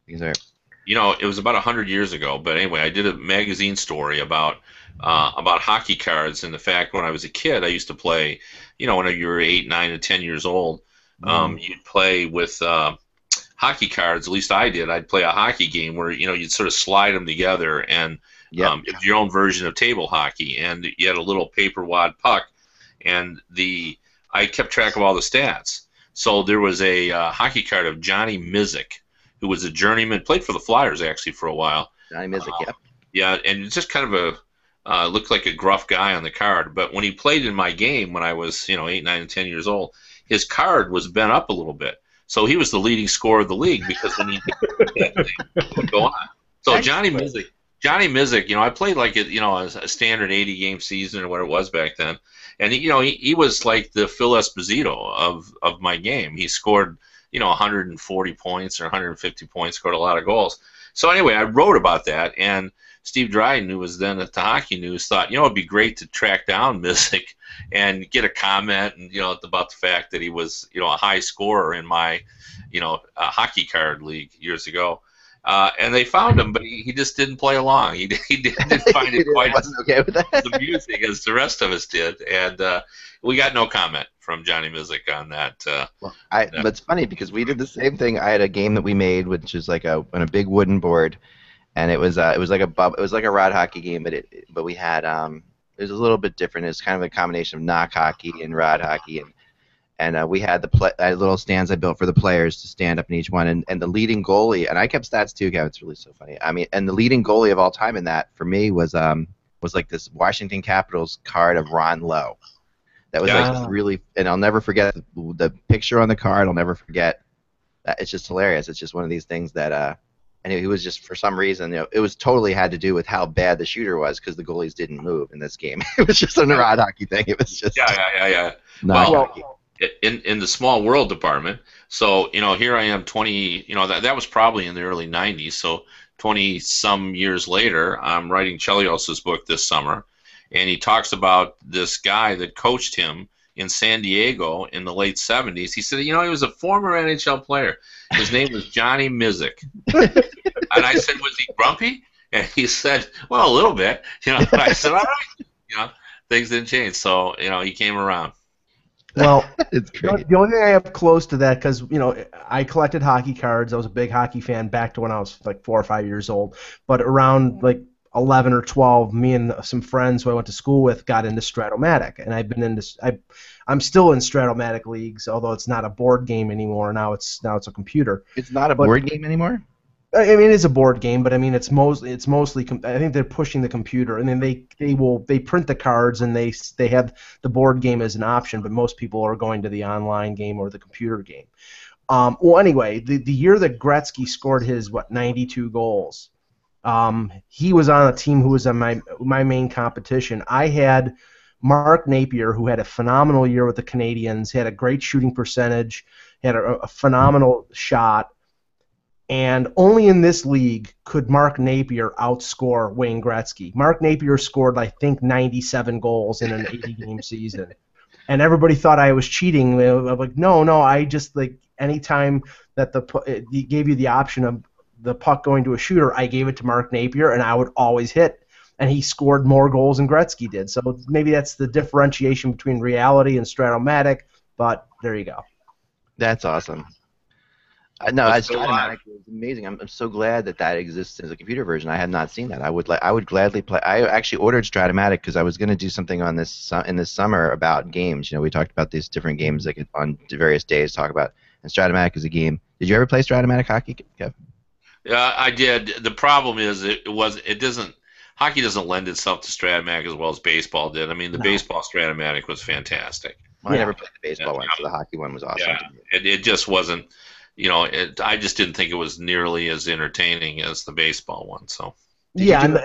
These are. It was about 100 years ago. But anyway, I did a magazine story about hockey cards and the fact when I was a kid, I used to play. When you were 8, 9, and 10 years old, Mm, you'd play with hockey cards. At least I did. I'd play a hockey game where you'd sort of slide them together, and yep. it was your own version of table hockey, and you had a little paper wad puck, and the I kept track of all the stats. So there was a hockey card of Johnny Mizik, who was a journeyman, played for the Flyers actually for a while. Johnny Mizik. Uh, Yep. yeah, and it's just kind of looked like a gruff guy on the card. But when he played in my game when I was 8, 9, and 10 years old, his card was bent up a little bit. So he was the leading scorer of the league because when he did that thing, it would go on. So Excellent. Johnny Mizik, I played like a standard 80 game season or what it was back then, and he was like the Phil Esposito of my game. He scored 140 points or 150 points, scored a lot of goals. So anyway, I wrote about that, and Steve Dryden, who was then at the Hockey News, thought it'd be great to track down Mizik and get a comment and about the fact that he was a high scorer in my hockey card league years ago. And they found him, but he just didn't play along. He didn't find He it quite wasn't okay with as that. amusing as the rest of us did, and we got no comment from Johnny Mizik on that. Well, but it's funny because we did the same thing. I had a game that we made, which is like on a big wooden board, and it was like it was like a rod hockey game, but we had it was a little bit different. It was kind of a combination of knock hockey and rod hockey, and we had I had little stands I built for the players to stand up in each one, and the leading goalie, and I kept stats too, Gavin. It's really so funny. I mean, and the leading goalie of all time in that for me was like this Washington Capitals card of Ron Lowe. That was like Yeah, really, and I'll never forget the picture on the card. I'll never forget that. It's just hilarious. It's just one of these things that, and he was just for some reason, it was totally had to do with how bad the shooter was because the goalies didn't move in this game. It was just a rod hockey thing. It was just yeah. not Well, hockey. in the small world department. So here I am, 20. That was probably in the early '90s. So 20 some years later, I'm writing Chelios's book this summer, and he talks about this guy that coached him in San Diego in the late '70s. He said, he was a former NHL player. His name was Johnny Mizik, and I said, was he grumpy? And he said, well, a little bit. And I said, all right. Things didn't change. So he came around. Well, It's great. the only thing I have close to that, because I collected hockey cards. I was a big hockey fan back to when I was like 4 or 5 years old. But around like 11 or 12, me and some friends who I went to school with got into Strat-O-Matic, and I've been into I'm still in Strat-O-Matic leagues, although it's not a board game anymore. Now it's a computer. It's not a But board game anymore. I mean, it's a board game, but I mean, it's mostly. I think they're pushing the computer, and then they print the cards, and they have the board game as an option, but most people are going to the online game or the computer game. Well, anyway, the year that Gretzky scored his 92 goals, he was on a team who was on my main competition. I had Mark Napier, who had a phenomenal year with the Canadiens, had a great shooting percentage, had a phenomenal shot. And only in this league could Mark Napier outscore Wayne Gretzky. Mark Napier scored, I think, 97 goals in an 80-game season. And everybody thought I was cheating. I'm like, no, I just, like, anytime that he gave you the option of the puck going to a shooter, I gave it to Mark Napier, and I would always hit. And he scored more goals than Gretzky did. So maybe that's the differentiation between reality and Strat-O-Matic, but there you go. That's awesome. No, But that's still alive. Stratomatic is amazing. I'm so glad that exists as a computer version. I have not seen that. I would gladly play. I actually ordered Stratomatic because I was going to do something on this in this summer about games. We talked about these different games like on various days talk about. And Stratomatic is a game. Did you ever play Stratomatic hockey, Kev? Yeah, I did. The problem is it doesn't hockey doesn't lend itself to Stratomatic as well as baseball did. I mean, the No. baseball Stratomatic was fantastic. Well, I Yeah. never played the baseball one, so the hockey one was awesome Yeah, to me. it just wasn't. I just didn't think it was nearly as entertaining as the baseball one. So Did you Yeah, do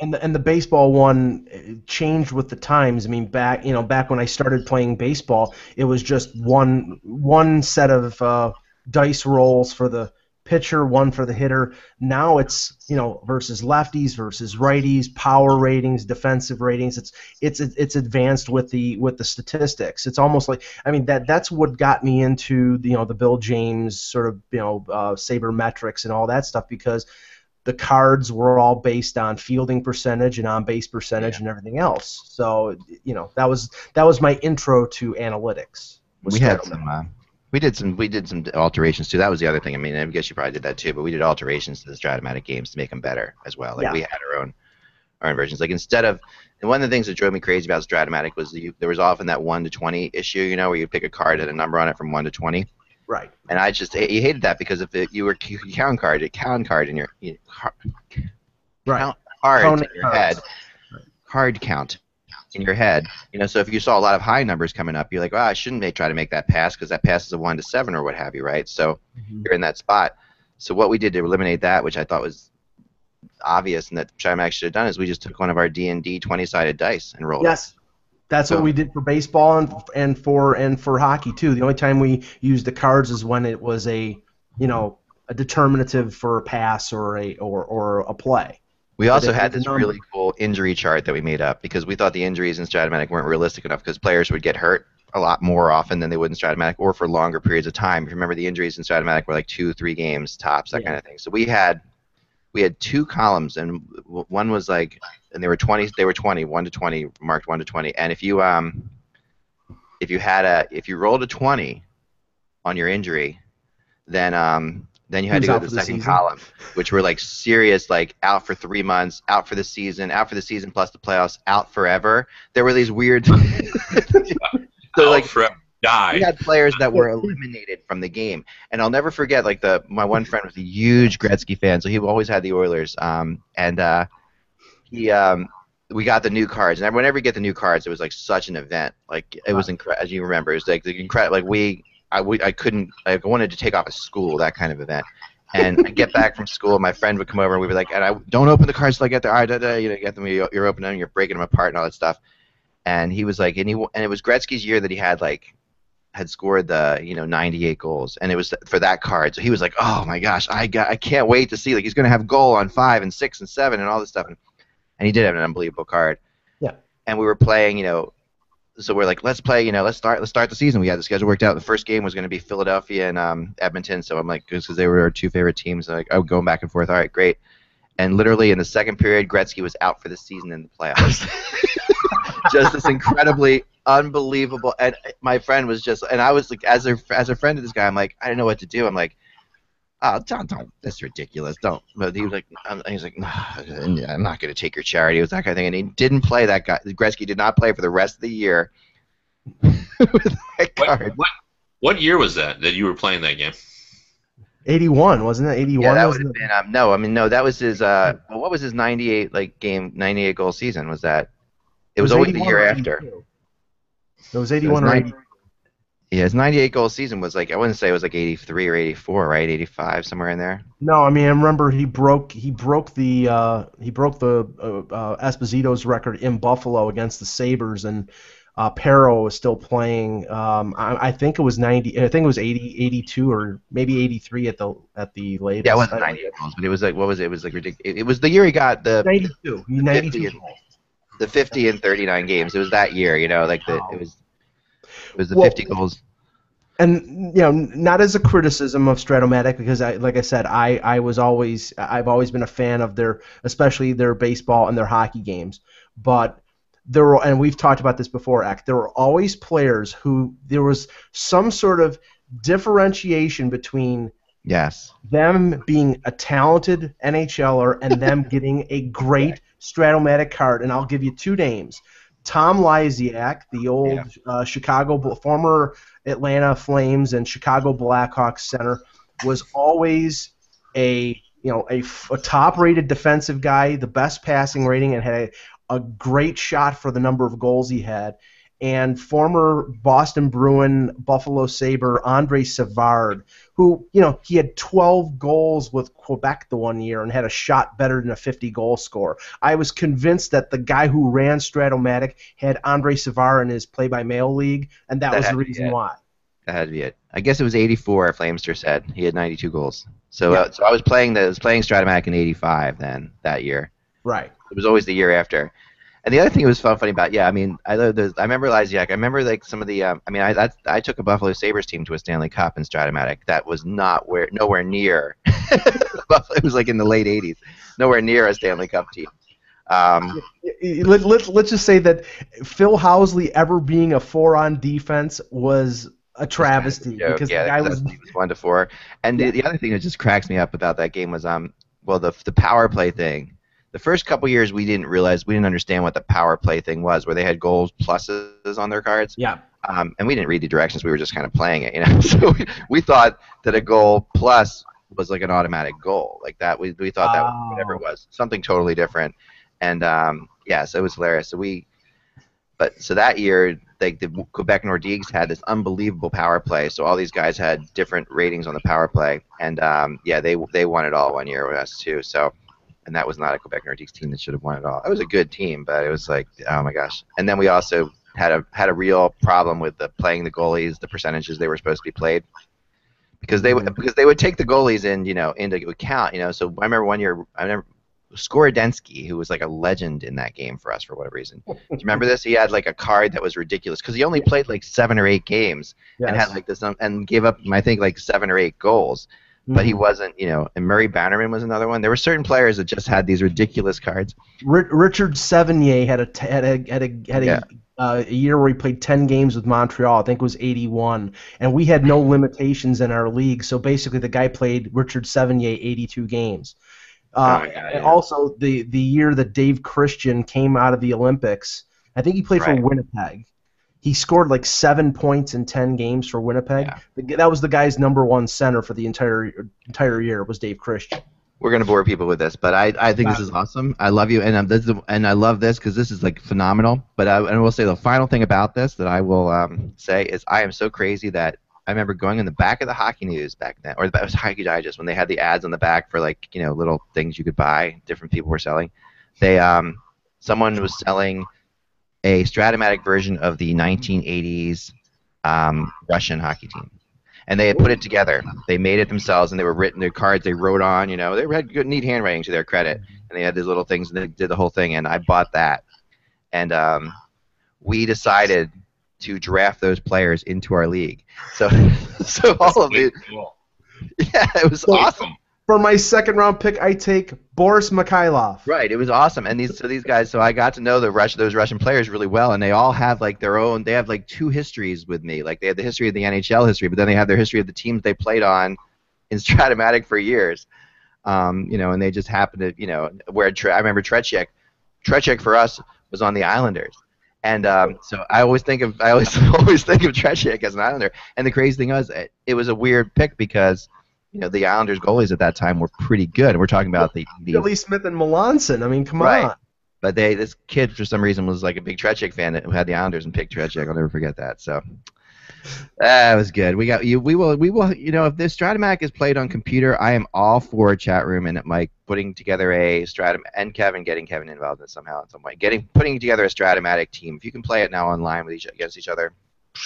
and it? the baseball one changed with the times. I mean, back when I started playing baseball, it was just one set of dice rolls for the pitcher, one for the hitter. Now it's versus lefties versus righties, power ratings, defensive ratings. It's advanced with the statistics. It's almost like that's what got me into the Bill James sort of sabermetrics and all that stuff, because the cards were all based on fielding percentage and on base percentage and everything else. So that was my intro to analytics. We did some alterations too. That was the other thing. I mean, I guess you probably did that too, but we did alterations to the Strat-O-Matic games to make them better as well. Like we had our own versions. Like instead of, and one of the things that drove me crazy about Strat-O-Matic was there was often that 1 to 20 issue, where you pick a card and a number on it from 1 to 20. Right. And you hated that because if you were count card in your cards in your head, card count in your head. So if you saw a lot of high numbers coming up, you're like, I shouldn't try to make that pass because that pass is a 1 to 7 or what have you, right? So you're in that spot. So what we did to eliminate that, which I thought was obvious and that Strat-O-Matic should have done, is we just took one of our D&D 20-sided dice and rolled it. Yes. That's what we did for baseball and for hockey too. The only time we used the cards is when it was a determinative for a pass or a play. We also had this really cool injury chart that we made up because we thought the injuries in Strat-O-Matic weren't realistic enough because players would get hurt a lot more often than they would in Strat-O-Matic or for longer periods of time. If you remember, the injuries in Strat-O-Matic were like 2-3 games tops, that kind of thing. So we had 2 columns, and one was like, and they were 20, 1 to 20, marked 1 to 20. And if you rolled a 20 on your injury, then you had to go to the second column, which were like serious, like out for 3 months, out for the season plus the playoffs, out forever. There were these weird forever. Die. We had players that were eliminated from the game, and I'll never forget. Like my one friend was a huge Gretzky fan, so he always had the Oilers. We got the new cards, and whenever you get the new cards, it was like such an event. Like it was incredible, as you remember. It was like the incredible. Like I wanted to take off of school, that kind of event. And I get back from school, my friend would come over, and we'd be like, and I don't open the cards till I get there. All right, get them. You're opening them, you're breaking them apart, and all that stuff. And he was like, and it was Gretzky's year that he had scored the 98 goals, and it was for that card. So he was like, oh my gosh, I can't wait to see, like, he's going to have goal on 5 and 6 and 7 and all this stuff, and he did have an unbelievable card. Yeah. And we were playing, so we're like, let's play, let's start the season. We had the schedule worked out. The first game was going to be Philadelphia and Edmonton, so I'm like, because they were our 2 favorite teams, like, I was going back and forth. All right, great. And literally in the second period, Gretzky was out for the season in the playoffs. Just this incredibly unbelievable, and my friend was just, and I was like, as a friend of this guy, I'm like, I didn't know what to do. I'm like, oh, don't, that's ridiculous, don't. But he was like, no, I'm not going to take your charity. It was that kind of thing, and he didn't play that guy. Gretzky did not play for the rest of the year with that card. What year was that you were playing that game? 81, wasn't it? 81. Yeah, that would have been. No, that was his. What was his 98 98 goal season? Was that? It was always the year after. It was 81 or 80. Yeah, his 98 goal season was like, I wouldn't say it was like 83 or 84, right? 85, somewhere in there. No, I remember he broke the Esposito's record in Buffalo against the Sabres, and Perro was still playing. I think it was 90. I think it was 80, 82, or maybe 83 at the latest. Yeah, it wasn't 98 goals, but it was like, what was it? It was like ridiculous. It was the year he got the 92 goals. The 50 and 39 games. It was that year, it was the 50 goals. And not as a criticism of Strat-O-Matic, because like I said, I've always been a fan of especially their baseball and their hockey games. But and we've talked about this before, there were always players who there was some sort of differentiation between them being a talented NHLer and them getting a great Strat-O-Matic card. And I'll give you 2 names. Tom Lysiak, the old former Atlanta Flames and Chicago Blackhawks center, was always a top-rated defensive guy, the best passing rating, and had a great shot for the number of goals he had. And former Boston Bruin, Buffalo Sabre, Andre Savard, who, he had 12 goals with Quebec the one year and had a shot better than a 50-goal score. I was convinced that the guy who ran Strat-O-Matic had Andre Savard in his play-by-mail league, and that was the reason why. That had to be it. I guess it was 84, Flamester said. He had 92 goals. So Yeah. so I was playing Strat-O-Matic in '85 then that year. Right. It was always the year after. And the other thing that was funny about, I mean, I remember Lysiak. I remember like some of the. I mean, I took a Buffalo Sabres team to a Stanley Cup in Strat-O-Matic. That was nowhere near. It was like in the late '80s, nowhere near a Stanley Cup team. Let's just say that Phil Housley ever being a 4-on defense was a travesty because the guy was 1-4. And the other thing that just cracks me up about that game was the power play thing. The first couple years we didn't understand what the power play thing was, where they had goals pluses on their cards. Yeah. And we didn't read the directions. We were just kind of playing it, you know. So we thought that a goal plus was like an automatic goal, like that. We thought that was whatever it was, something totally different. And so it was hilarious. So that year, the Quebec Nordiques had this unbelievable power play. So all these guys had different ratings on the power play, and they won it all one year with us too. So. And that was not a Quebec Nordiques team that should have won it all. It was a good team, but it was like, oh my gosh. And then we also had a real problem with playing the goalies, the percentages they were supposed to be played, because they would take the goalies into account, you know. So I remember one year, Skorodensky, who was like a legend in that game for us for whatever reason. Do you remember this? He had like a card that was ridiculous because he only played like 7 or 8 games and had like this and gave up, I think, like 7 or 8 goals. But he wasn't, you know, and Murray Bannerman was another one. There were certain players that just had these ridiculous cards. Richard Sevigny had a year where he played 10 games with Montreal. I think it was 81, and we had no limitations in our league. So basically, the guy played Richard Sevigny 82 games. And also, the year that Dave Christian came out of the Olympics, I think he played for Winnipeg. He scored like 7 points in 10 games for Winnipeg. Yeah. That was the guy's #1 center for the entire year. Was Dave Christian. We're gonna bore people with this, but I think this is awesome. I love you, and I love this because this is like phenomenal. But I will say the final thing about this that I will say is I am so crazy that I remember going in the back of the Hockey News back then, or it was Hockey Digest when they had the ads on the back for like little things you could buy. Different people were selling. Someone was selling a Strat-O-Matic version of the 1980s Russian hockey team, and they had put it together. They made it themselves, and they were written. Their cards they wrote on. They had good, neat handwriting to their credit, and they had these little things, and they did the whole thing. And I bought that, and we decided to draft those players into our league. So all of it. Cool. Yeah, it was awesome. For my second-round pick, I take Boris Mikhailov. Right, it was awesome, and these guys. So I got to know those Russian players really well, and they all have like their own. They have like 2 histories with me. Like they have the history of the NHL history, but then they have their history of the teams they played on in Strat-O-Matic for years. And they just happen to, where I remember Tretiak. Tretiak for us was on the Islanders, and so I always think of Tretiak as an Islander. And the crazy thing was, it was a weird pick because. The Islanders goalies at that time were pretty good. We're talking about the Billy Smith and Melanson. I mean, come on. But this kid, for some reason, was like a big Tretiak fan who had the Islanders and picked Tretiak. I'll never forget that. So that was good. We got you. We will. If this Strat-O-Matic is played on computer, I am all for chat room and Mike putting together a and Kevin getting Kevin involved in it somehow in some way. Putting together a Strat-O-Matic team. If you can play it now online against each other,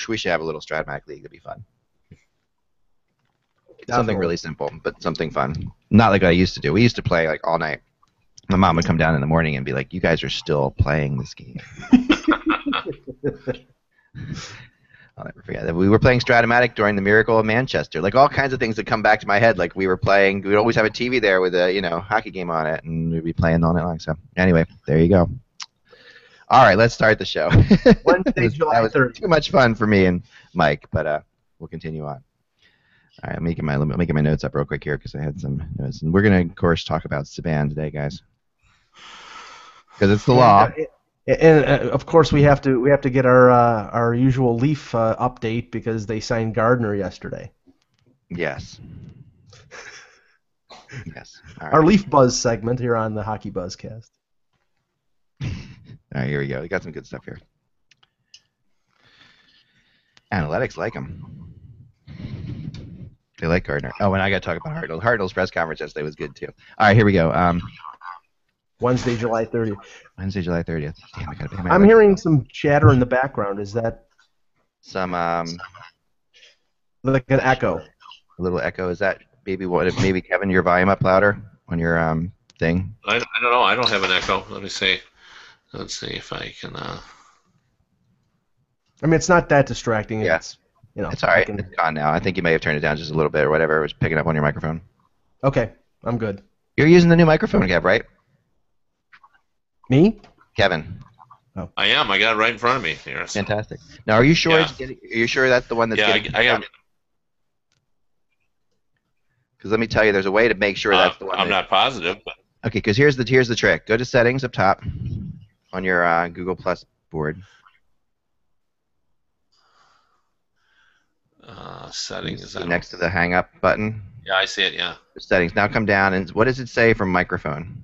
we should have a little Strat-O-Matic league. That'd be fun. Something really simple, but something fun. Not like I used to do. We used to play like all night. My mom would come down in the morning and be like, "You guys are still playing this game." I'll never forget that. We were playing Strat-O-Matic during the Miracle of Manchester. Like all kinds of things that come back to my head. Like we were playing. We'd always have a TV there with a hockey game on it, and we'd be playing all night long. So anyway, there you go. All right, let's start the show. Wednesday, July 3rd. That was too much fun for me and Mike, but we'll continue on. All right, I'm making my notes up real quick here because I had some notes, and we're gonna, of course, talk about Subban today, guys, because it's the law. And of course, we have to get our usual Leaf update because they signed Gardiner yesterday. Yes. Yes. All right. Our Leaf Buzz segment here on the HockeyBuzzCast. All right, here we go. We got some good stuff here. Analytics like him. They like Gardiner. Oh, and I got to talk about Hartnell. Hartnell's press conference yesterday was good, too. All right, here we go. Wednesday, July 30th. Wednesday, July 30th. Damn, I got to pay my I'm hearing some chatter in the background. Is that... Some, like an echo. A little echo. Is that maybe Kevin, your volume up louder on your thing. I don't know. I don't have an echo. Let me see. Let's see if I can. I mean, it's not that distracting. Yeah. It's It's all right. It's gone now. I think you may have turned it down just a little bit or whatever. It was picking up on your microphone. Okay, I'm good. You're using the new microphone, Kev, right? Me? Kevin. Oh. I am. I got it right in front of me here. So. Fantastic. Now, are you sure? Yeah. Are you sure that's the one that's getting? I got. Because let me tell you, there's a way to make sure that's the one. I'm not positive, but. Okay, because here's the trick. Go to settings up top on your Google Plus board. Settings. Next to the hang up button. Yeah, I see it. Yeah. Settings. Now come down and what does it say for microphone?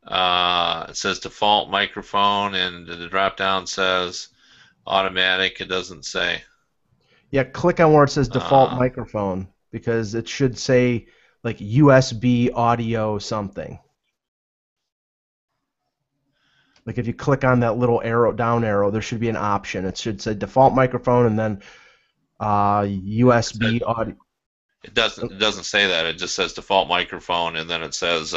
It says default microphone, and the drop down says automatic. It doesn't say. Yeah, click on where it says default microphone because it should say like USB audio something. Like if you click on that little arrow, down arrow, there should be an option. It should say default microphone and then USB audio. It doesn't say that. It just says default microphone, and then it says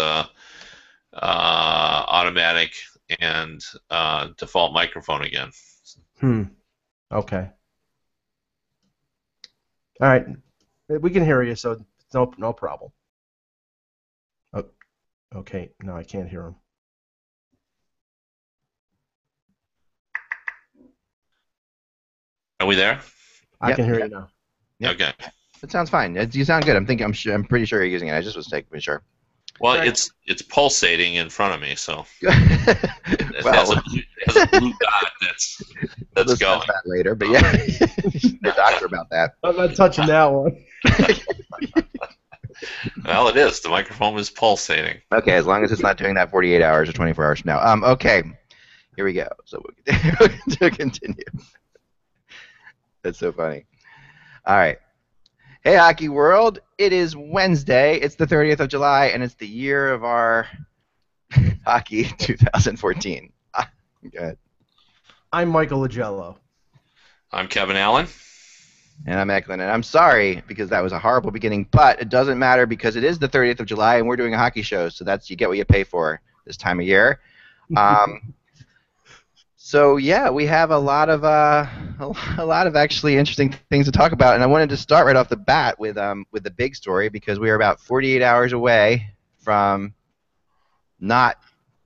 automatic and default microphone again. Okay. All right. We can hear you, so no problem. Oh, okay. No, I can't hear him. Are we there? I can hear you now. Yep. Okay. It sounds fine. You sound good. I'm pretty sure you're using it. I just was making sure. Well, it's pulsating in front of me, so it well, has a blue dot that's we'll going. That later, but yeah, the doctor about that. I'm not touching that one. Well, it is. The microphone is pulsating. Okay, as long as it's not doing that 48 hours or 24 hours from now. Okay, here we go. So we'll continue. That's so funny. All right. Hey, Hockey World. It is Wednesday. It's the 30th of July, and it's the year of our hockey 2014. Go ahead. I'm Michael Lagello. I'm Kevin Allen. And I'm Eklund. And I'm sorry because that was a horrible beginning, but it doesn't matter because it is the 30th of July, and we're doing a hockey show, so you get what you pay for this time of year. So yeah, we have a lot of actually interesting things to talk about, and I wanted to start right off the bat with the big story because we are about 48 hours away from not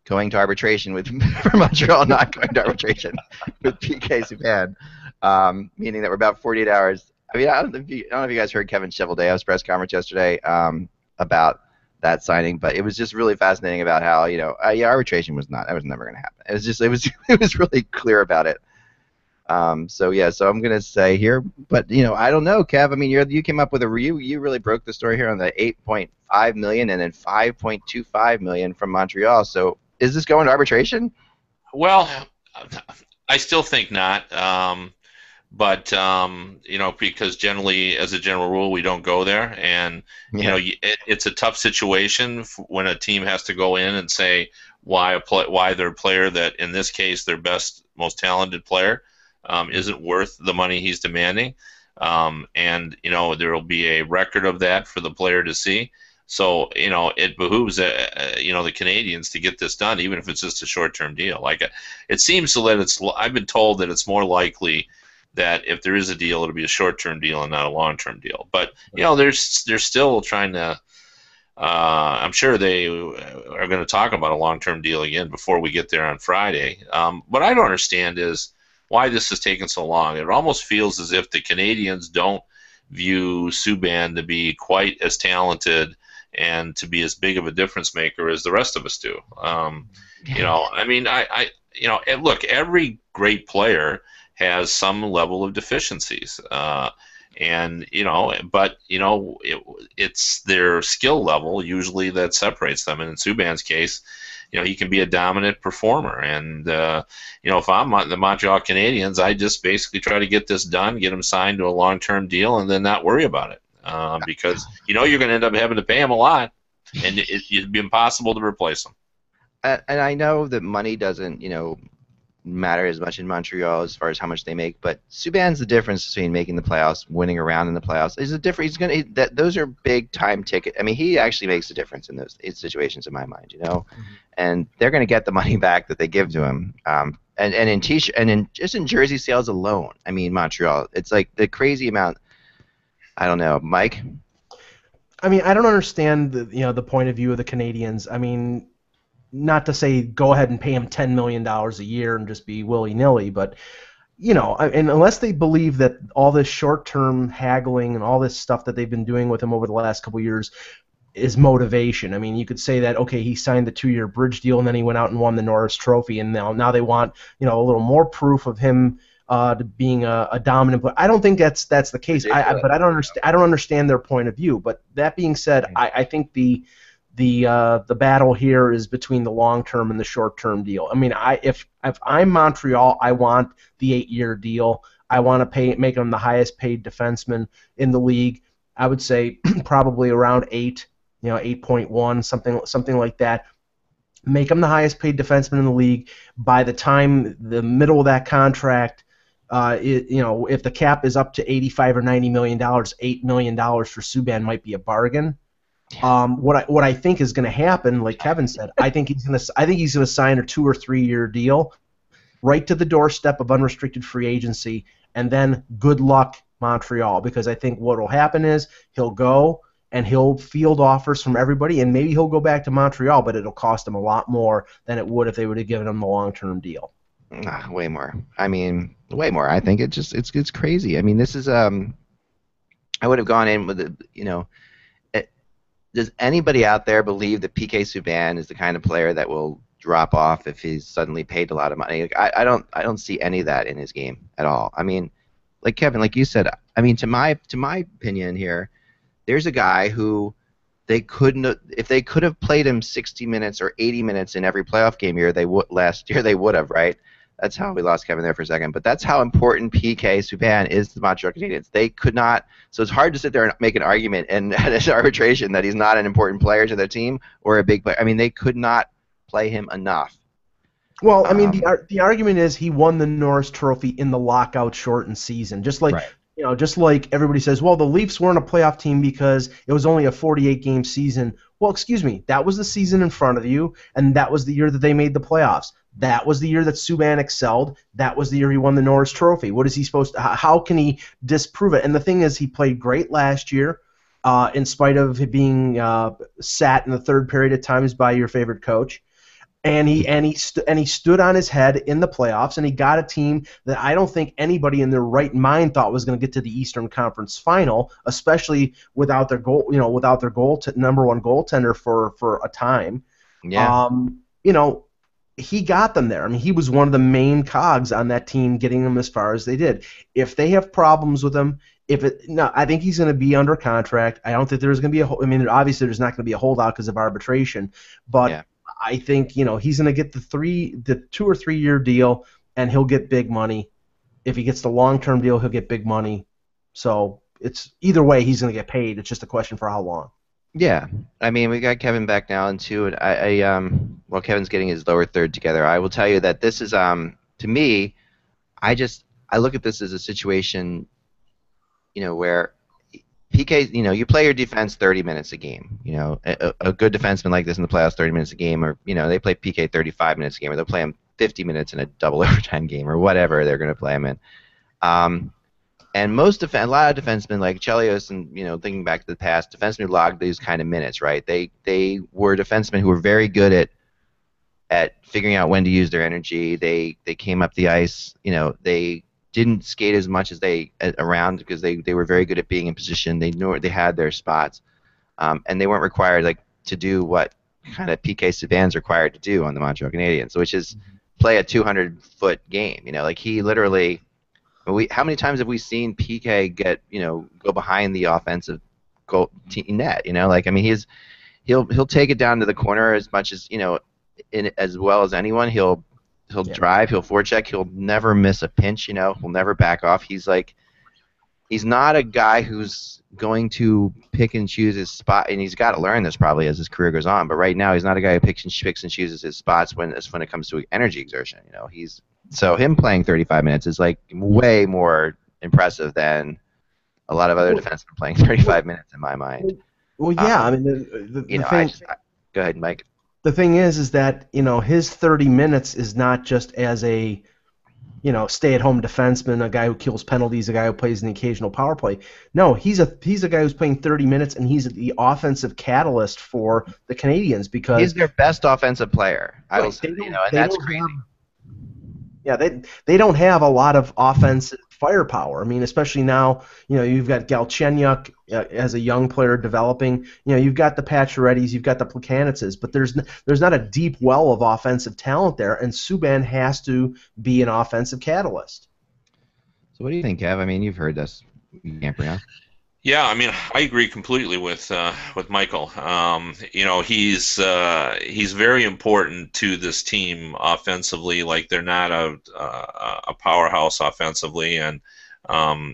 going to arbitration for Montreal not going to arbitration with PK Subban, meaning that we're about 48 hours. I mean, I don't know if you guys heard Kevin Cheveldayoff's press conference yesterday about that signing, but it was just really fascinating about how arbitration was never going to happen. It was really clear about it. So I'm going to say here, but I don't know, Kev. I mean, you came up with you really broke the story here on the 8.5 million and then 5.25 million from Montreal. So is this going to arbitration? Well, I still think not. But because generally, as a general rule, we don't go there, and it's a tough situation when a team has to go in and say why their player that in this case their best, most talented player isn't worth the money he's demanding, and there will be a record of that for the player to see. So it behooves the Canadiens to get this done, even if it's just a short-term deal. Like it seems that I've been told that it's more likely that if there is a deal, it'll be a short-term deal and not a long-term deal. But they're still trying to. I'm sure they are going to talk about a long-term deal again before we get there on Friday. What I don't understand is why this has taken so long. It almost feels as if the Canadiens don't view Subban to be quite as talented and to be as big of a difference maker as the rest of us do. I mean, look, every great player has some level of deficiencies, it's their skill level usually that separates them. And in Subban's case, he can be a dominant performer. And if I'm the Montreal Canadiens, I just basically try to get this done, get him signed to a long-term deal, and then not worry about it because you're going to end up having to pay him a lot, and it'd be impossible to replace him. And I know that money doesn't, matter as much in Montreal as far as how much they make. But Subban's the difference between making the playoffs, winning around in the playoffs. Is a different. He's gonna. Those are big time ticket. I mean, he actually makes a difference in those situations in my mind. And they're gonna get the money back that they give to him. And in t-shirt and in just in jersey sales alone. I mean, Montreal. It's like the crazy amount. I don't know, Mike. I mean, I don't understand the point of view of the Canadians. I mean, not to say go ahead and pay him $10 million a year and just be willy-nilly, but and unless they believe that all this short-term haggling and all this stuff that they've been doing with him over the last couple of years is motivation. I mean, you could say that, okay, he signed the 2-year bridge deal and then he went out and won the Norris Trophy, and now they want a little more proof of him being a dominant player. I don't think that's the case. But I don't understand their point of view. But that being said, I think the battle here is between the long-term and the short-term deal. I mean, if I'm Montreal, I want the 8-year deal. I want to make him the highest-paid defenseman in the league. I would say probably around 8, 8.1, something like that. Make him the highest-paid defenseman in the league. By the time the middle of that contract, if the cap is up to $85 or $90 million, $8 million for Subban might be a bargain. What I think is going to happen, like Kevin said, I think he's going to sign a 2 or 3 year deal, right to the doorstep of unrestricted free agency, and then good luck Montreal, because I think what will happen is he'll go and he'll field offers from everybody, and maybe he'll go back to Montreal, but it'll cost him a lot more than it would if they would have given him the long-term deal. Way more. I mean, way more. I think it's crazy. I mean, this is I would have gone in with does anybody out there believe that PK Subban is the kind of player that will drop off if he's suddenly paid a lot of money? Like, I don't see any of that in his game at all. I mean, like Kevin, like you said, I mean, to my opinion here, there's a guy who if they could have played him 60 minutes or 80 minutes in every playoff game last year, they would have, right? That's how we lost Kevin there for a second. But that's how important PK Subban is to the Montreal Canadiens. They could not. So it's hard to sit there and make an argument at this arbitration that he's not an important player to their team or a big player. I mean, they could not play him enough. Well, I mean, the argument is he won the Norris Trophy in the lockout shortened season, just like. Right. Just like everybody says, well, the Leafs weren't a playoff team because it was only a 48-game season. Well, excuse me, that was the season in front of you, and that was the year that they made the playoffs. That was the year that Subban excelled. That was the year he won the Norris Trophy. What is he supposed to? How can he disprove it? And the thing is, he played great last year, in spite of it being sat in the third period at times by your favorite coach. And he stood on his head in the playoffs, and he got a team that I don't think anybody in their right mind thought was going to get to the Eastern Conference Final, especially without their number one goaltender for a time. Yeah. He got them there. I mean, he was one of the main cogs on that team, getting them as far as they did. If they have problems with him, I think he's going to be under contract. I don't think there's going to be obviously there's not going to be a holdout because of arbitration, but. Yeah. I think he's going to get the 2 or 3 year deal, and he'll get big money. If he gets the long-term deal, he'll get big money. So it's either way, he's going to get paid. It's just a question for how long. Yeah, I mean, we got Kevin back now in two, and while Kevin's getting his lower third together, I will tell you that this is to me, I look at this as a situation, where. PK, you play your defense 30 minutes a game. A good defenseman like this in the playoffs, 30 minutes a game, or they play PK 35 minutes a game, or they'll play him 50 minutes in a double overtime game, or whatever they're going to play him in. And a lot of defensemen like Chelios, and thinking back to the past, defensemen who logged these kind of minutes, right? They were defensemen who were very good at figuring out when to use their energy. They came up the ice. They didn't skate as much as around because they were very good at being in position. They knew they had their spots, and they weren't required to do what kind of PK Subban's required to do on the Montreal Canadiens, which is play a 200-foot game. He literally. How many times have we seen PK get go behind the offensive goal net? He'll take it down to the corner as much as as well as anyone. He'll drive, he'll forecheck, he'll never miss a pinch, he'll never back off. He's not a guy who's going to pick and choose his spot, and he's got to learn this probably as his career goes on, but right now he's not a guy who picks and chooses his spots when it comes to energy exertion. So him playing 35 minutes is like way more impressive than a lot of other defensemen playing 35 minutes in my mind. Well, yeah. I mean, Go ahead, Mike. The thing is that his 30 minutes is not just as a stay-at-home defenseman, a guy who kills penalties, a guy who plays an occasional power play. No, he's a guy who's playing 30 minutes, and he's the offensive catalyst for the Canadians because he's their best offensive player. I will say, and that's crazy. They don't have a lot of offensive firepower. I mean, especially now, you've got Galchenyuk as a young player developing. You've got the Paciorettys, you've got the Plekanitzes, but there's not a deep well of offensive talent there, and Subban has to be an offensive catalyst. So what do you think, Kev? I mean, you've heard this, Gampria. Yeah, I mean, I agree completely with Michael. He's very important to this team offensively. Like they're not a powerhouse offensively, and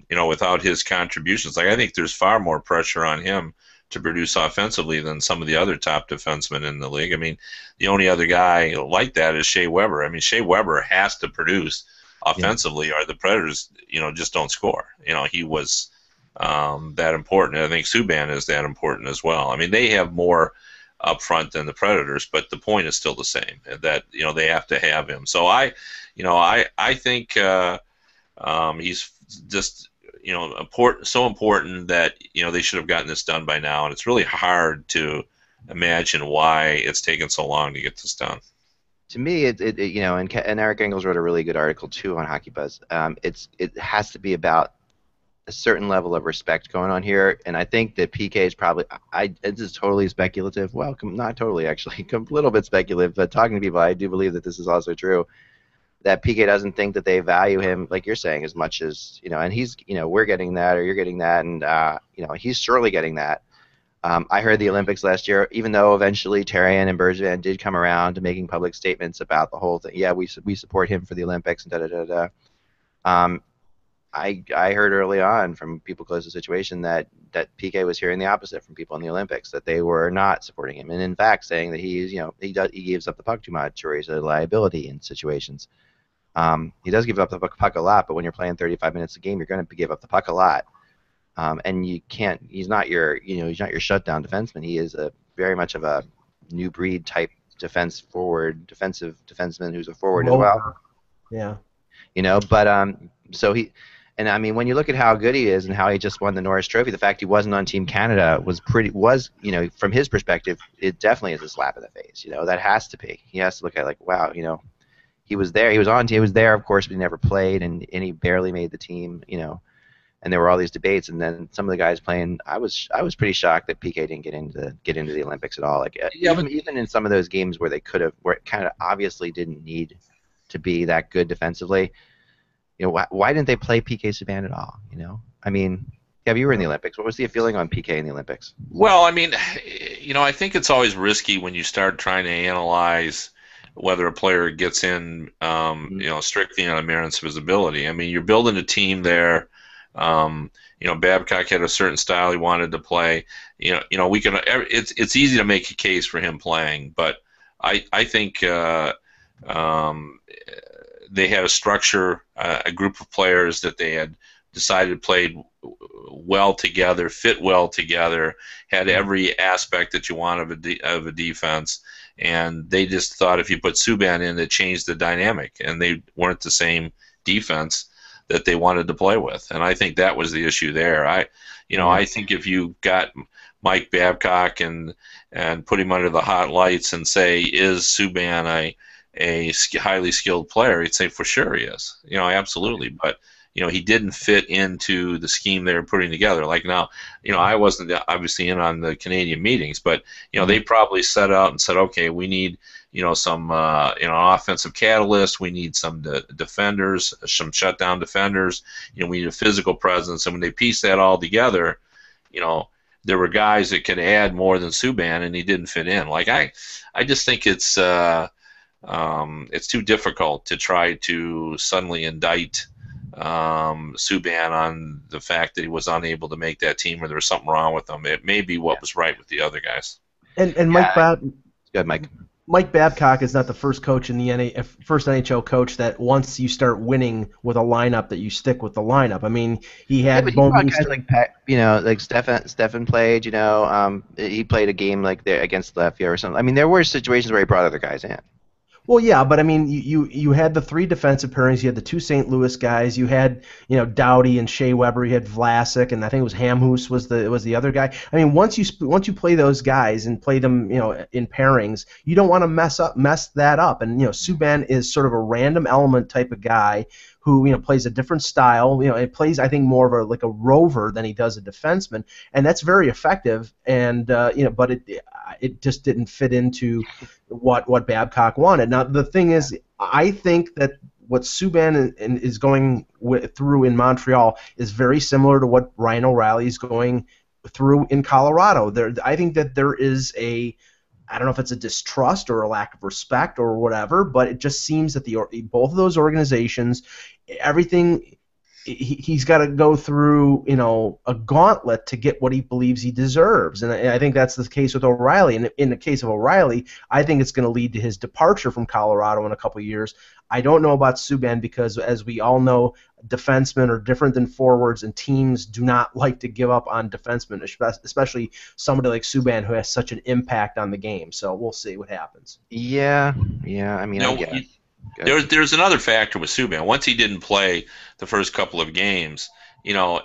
without his contributions, like I think there's far more pressure on him to produce offensively than some of the other top defensemen in the league. I mean, the only other guy like that is Shea Weber. I mean, Shea Weber has to produce offensively, or the Predators, just don't score. He was that important. I think Subban is that important as well. I mean, they have more up front than the Predators, but the point is still the same, that they have to have him. So I think he's just so important that they should have gotten this done by now, and it's really hard to imagine why it's taken so long to get this done. To me, and Eric Engels wrote a really good article too on HockeyBuzz. It has to be about a certain level of respect going on here, and I think that PK is probably. This is totally speculative. Well, not totally actually, a little bit speculative. But talking to people, I do believe that this is also true. That PK doesn't think that they value him, like you're saying, as much as and he's we're getting that or you're getting that, and he's surely getting that. I heard the Olympics last year, even though eventually Therrien and Bergevin did come around to making public statements about the whole thing. Yeah, we support him for the Olympics and da-da-da-da. I heard early on from people close to the situation that PK was hearing the opposite from people in the Olympics, that they were not supporting him, and in fact saying that he gives up the puck too much, or he's a liability in situations. He does give up the puck a lot, but when you're playing 35 minutes a game, you're going to give up the puck a lot. And you can't. He's not your shutdown defenseman. He is very much of a new breed type defensive defenseman who's a forward as well. Yeah. But so he, and I mean, when you look at how good he is and how he just won the Norris Trophy, the fact he wasn't on Team Canada was from his perspective, it definitely is a slap in the face. That has to be. He has to look at it like, wow, he was there. He was there, of course, but he never played, and he barely made the team. And there were all these debates, and then some of the guys playing. I was pretty shocked that PK didn't get into the Olympics at all. Like even in some of those games where they could have, where it kind of obviously didn't need to be that good defensively. Why didn't they play PK Subban at all? I mean, Kev, you were in the Olympics. What was the feeling on PK in the Olympics? Well, I mean, I think it's always risky when you start trying to analyze whether a player gets in, strictly on a merits of his ability. I mean, you're building a team there. Babcock had a certain style he wanted to play. We can. It's easy to make a case for him playing, but I think they had a structure, a group of players that they had decided played well together, fit well together, had every aspect that you want of a defense, and they just thought if you put Subban in, it changed the dynamic, and they weren't the same defense that they wanted to play with, and I think that was the issue there. I think if you got Mike Babcock and put him under the hot lights and say, is Subban a highly skilled player, he'd say for sure he is. Absolutely, but he didn't fit into the scheme they were putting together. Like now, I wasn't obviously in on the Canadian meetings, but they probably set out and said, okay, we need some offensive catalyst. We need some defenders, some shutdown defenders. We need a physical presence. And when they pieced that all together, there were guys that could add more than Subban, and he didn't fit in. Like I just think it's too difficult to try to suddenly indict Subban on the fact that he was unable to make that team, or there was something wrong with him. It may be what was right with the other guys. And Mike Bob. Good, Mike. Mike Babcock is not the first coach in the first NHL coach that once you start winning with a lineup that you stick with the lineup. I mean, he Yeah, had but he brought Bowman. guys like like Stefan played. He played a game like there against Latvia or something. I mean, there were situations where he brought other guys in. Well, yeah, but I mean, you had the three defensive pairings. You had the two St. Louis guys. You had Doughty and Shea Weber. You had Vlasic, and I think it was Hamhuis was the other guy. I mean, once you play those guys and play them in pairings, you don't want to mess that up. And Subban is sort of a random element type of guy who plays a different style. It plays, I think, more of a rover than he does a defenseman, and that's very effective. And but it just didn't fit into what Babcock wanted. Now the thing is, I think that what Subban is going through in Montreal is very similar to what Ryan O'Reilly is going through in Colorado. I think that there is I don't know if it's a distrust or a lack of respect or whatever, but it just seems that both of those organizations, everything, he's got to go through a gauntlet to get what he believes he deserves, and I think that's the case with O'Reilly. And in the case of O'Reilly, I think it's going to lead to his departure from Colorado in a couple of years. I don't know about Subban because, as we all know, defensemen are different than forwards, and teams do not like to give up on defensemen, especially somebody like Subban who has such an impact on the game. So we'll see what happens. Yeah. I mean, I guess. There's another factor with Subban. Once he didn't play the first couple of games,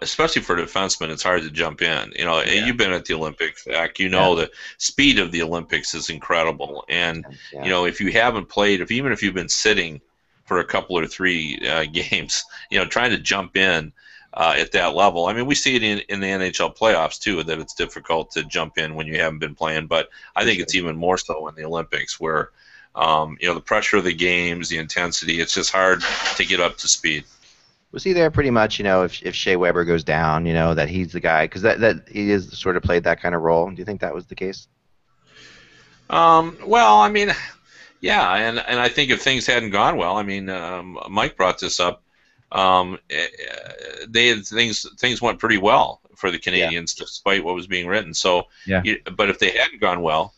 especially for a defenseman, it's hard to jump in. You've been at the Olympics, Zach. The speed of the Olympics is incredible. And, if you haven't played, even if you've been sitting for a couple or three games, trying to jump in at that level. I mean, we see it in the NHL playoffs, too, that it's difficult to jump in when you haven't been playing. But I think it's even more so in the Olympics where the pressure of the games, the intensity, it's just hard to get up to speed. Was he there pretty much, if Shea Weber goes down, that he's the guy? Because that he is sort of played that kind of role. Do you think that was the case? Well, I mean, yeah, and I think if things hadn't gone well, I mean, Mike brought this up. Things went pretty well for the Canadians despite what was being written. So, but if they hadn't gone well,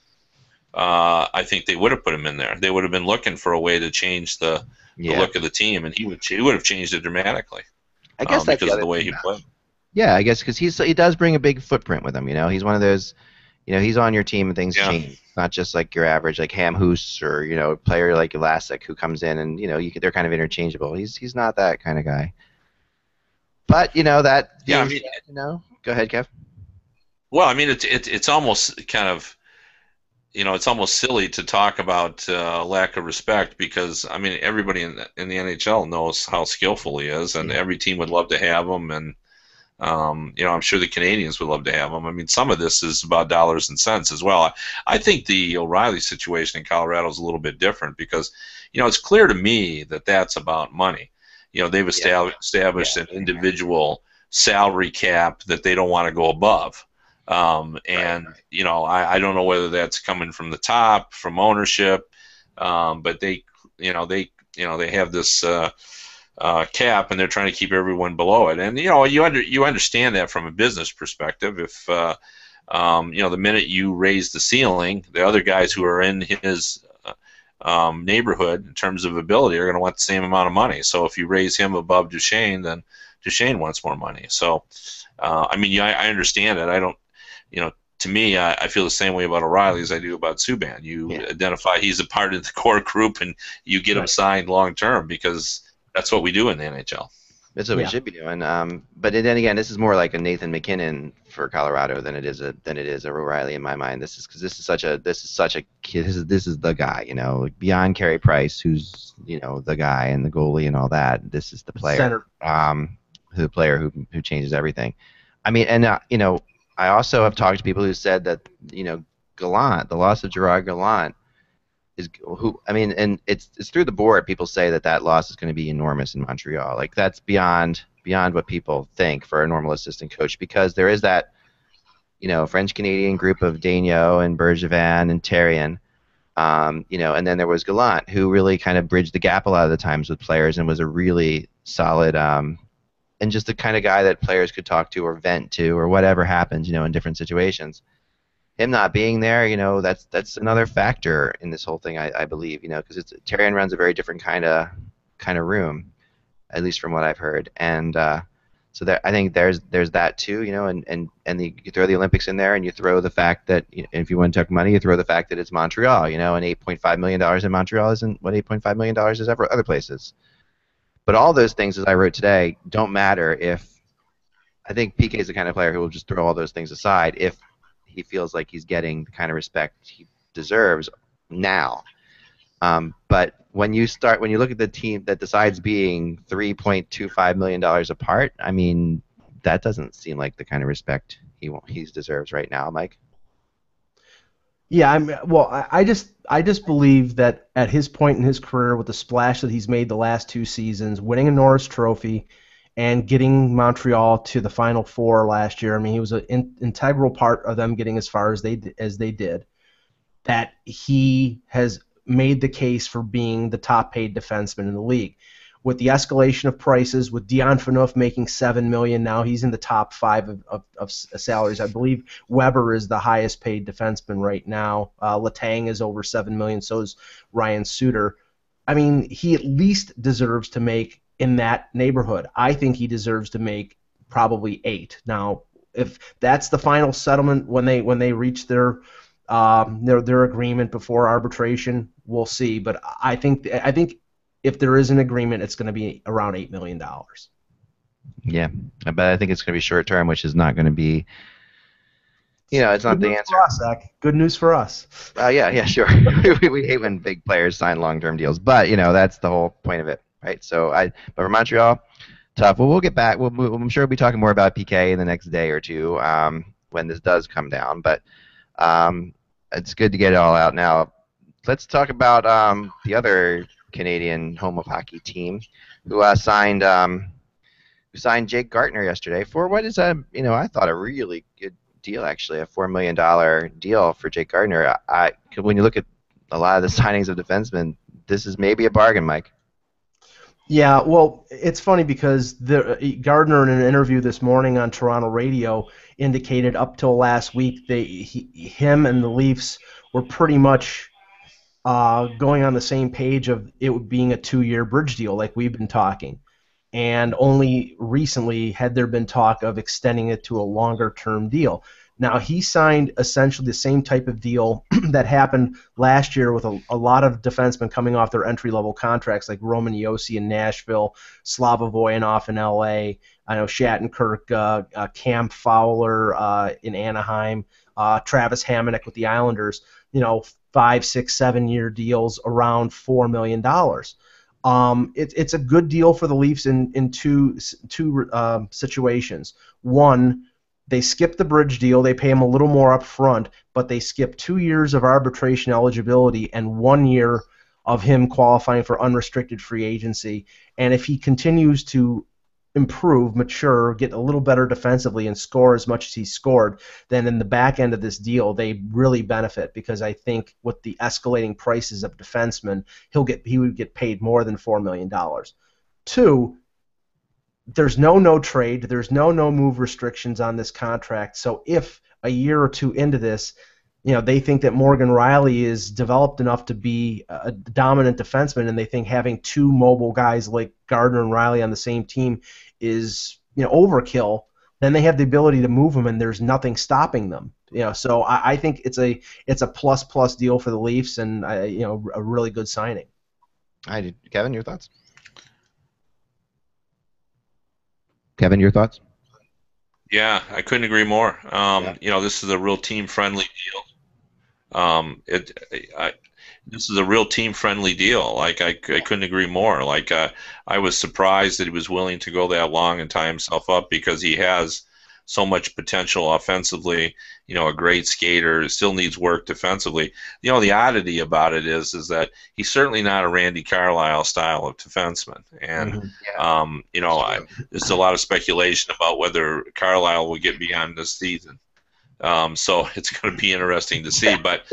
I think they would have put him in there. They would have been looking for a way to change the look of the team, and he would have changed it dramatically. I guess that's because of the way he played. Yeah, I guess because he does bring a big footprint with him. He's one of those. He's on your team and things change. It's not just like your average like Hamhuis or a player like Vlasic who comes in and they're kind of interchangeable. He's not that kind of guy. But that. Yeah, I mean, Go ahead, Kev. Well, I mean, it's almost kind of. It's almost silly to talk about lack of respect because, I mean, everybody in the NHL knows how skillful he is, and every team would love to have him, and, I'm sure the Canadians would love to have him. I mean, some of this is about dollars and cents as well. I think the O'Reilly situation in Colorado is a little bit different because, it's clear to me that that's about money. They've established an individual salary cap that they don't want to go above. I don't know whether that's coming from the top, from ownership, but they have this cap, and they're trying to keep everyone below it. And you understand that from a business perspective. If the minute you raise the ceiling, the other guys who are in his neighborhood in terms of ability are going to want the same amount of money. So if you raise him above Duchesne, then Duchesne wants more money. So I understand it. I don't. To me, I feel the same way about O'Reilly as I do about Subban. You identify he's a part of the core group, and you get him signed long term because that's what we do in the NHL. That's what we should be doing. But then again, this is more like a Nathan McKinnon for Colorado than it is a O'Reilly in my mind. This is the guy. Beyond Carey Price, who's the guy and the goalie and all that. This is the player. The player who changes everything. I mean, and I also have talked to people who said that Gallant, the loss of Gerard Gallant, and it's through the board. People say that loss is going to be enormous in Montreal. Like that's beyond what people think for a normal assistant coach because there is that French Canadian group of Daigneault and Bergevin and Therrien, and then there was Gallant who really kind of bridged the gap a lot of the times with players and was a really solid. And just the kind of guy that players could talk to or vent to or whatever happens, in different situations. him not being there, that's another factor in this whole thing. I believe, because Tarion runs a very different kind of room, at least from what I've heard, and so I think there's that too, and you throw the Olympics in there, and you throw the fact that if you want to talk money, you throw the fact that it's Montreal, and $8.5 million in Montreal isn't what $8.5 million is ever other places. But all those things, as I wrote today, don't matter if I think PK is the kind of player who will just throw all those things aside if he feels like he's getting the kind of respect he deserves now. But when you look at the team that decides being $3.25 million apart, I mean, that doesn't seem like the kind of respect he deserves right now, Mike. Yeah, I just believe that at his point in his career, with the splash that he's made the last 2 seasons, winning a Norris Trophy, and getting Montreal to the Final Four last year, I mean, he was an integral part of them getting as far as they did. That he has made the case for being the top-paid defenseman in the league. With the escalation of prices, with Dion Phaneuf making $7 million now, he's in the top 5 of salaries. I believe Weber is the highest-paid defenseman right now. Letang is over $7 million. So is Ryan Suter. I mean, he at least deserves to make in that neighborhood. I think he deserves to make probably 8. Now, if that's the final settlement when they reach their agreement before arbitration, we'll see. But I think if there is an agreement, it's going to be around $8 million. Yeah, but I think it's going to be short term, which is not going to be. It's not the answer. For us, Zach. Good news for us. Yeah, sure. we hate when big players sign long-term deals, but that's the whole point of it, right? But for Montreal, tough. Well, we'll get back. I'm sure we'll be talking more about PK in the next day or two when this does come down. But it's good to get it all out now. Let's talk about the other Canadian home of hockey team who signed Jake Gardiner yesterday for what is I thought a really good deal, actually, a $4 million deal for Jake Gardiner. When you look at a lot of the signings of defensemen, this is maybe a bargain, Mike. Yeah, well, it's funny because Gardiner, in an interview this morning on Toronto radio, indicated up till last week him and the Leafs were pretty much going on the same page of it being a 2-year bridge deal like we've been talking. And only recently had there been talk of extending it to a longer-term deal. Now, he signed essentially the same type of deal that happened last year with a lot of defensemen coming off their entry-level contracts, like Roman Josi in Nashville, Slava Voyanov in L.A., I know Shattenkirk, Cam Fowler in Anaheim, Travis Hamonic with the Islanders, 5, 6, 7-year deals around $4 million. It's a good deal for the Leafs in two situations. One, they skip the bridge deal. They pay him a little more up front, but they skip 2 years of arbitration eligibility and 1 year of him qualifying for unrestricted free agency. And if he continues to improve, mature, get a little better defensively, and score as much as he scored, then in the back end of this deal, they really benefit, because I think with the escalating prices of defensemen, he would get paid more than $4 million. 2, there's no trade, there's no move restrictions on this contract. So if a year or 2 into this, they think that Morgan Rielly is developed enough to be a dominant defenseman, and they think having 2 mobile guys like Gardiner and Rielly on the same team is overkill, then they have the ability to move them, and there's nothing stopping them. So I think it's a plus deal for the Leafs, and a really good signing. Kevin, your thoughts? Kevin, your thoughts? Yeah, I couldn't agree more. This is a real team-friendly deal. This is a real team-friendly deal. Like, I couldn't agree more. Like, I was surprised that he was willing to go that long and tie himself up, because he has so much potential offensively. A great skater, still needs work defensively. The oddity about it is that he's certainly not a Randy Carlyle style of defenseman. And there's a lot of speculation about whether Carlyle will get beyond this season. So it's going to be interesting to see. But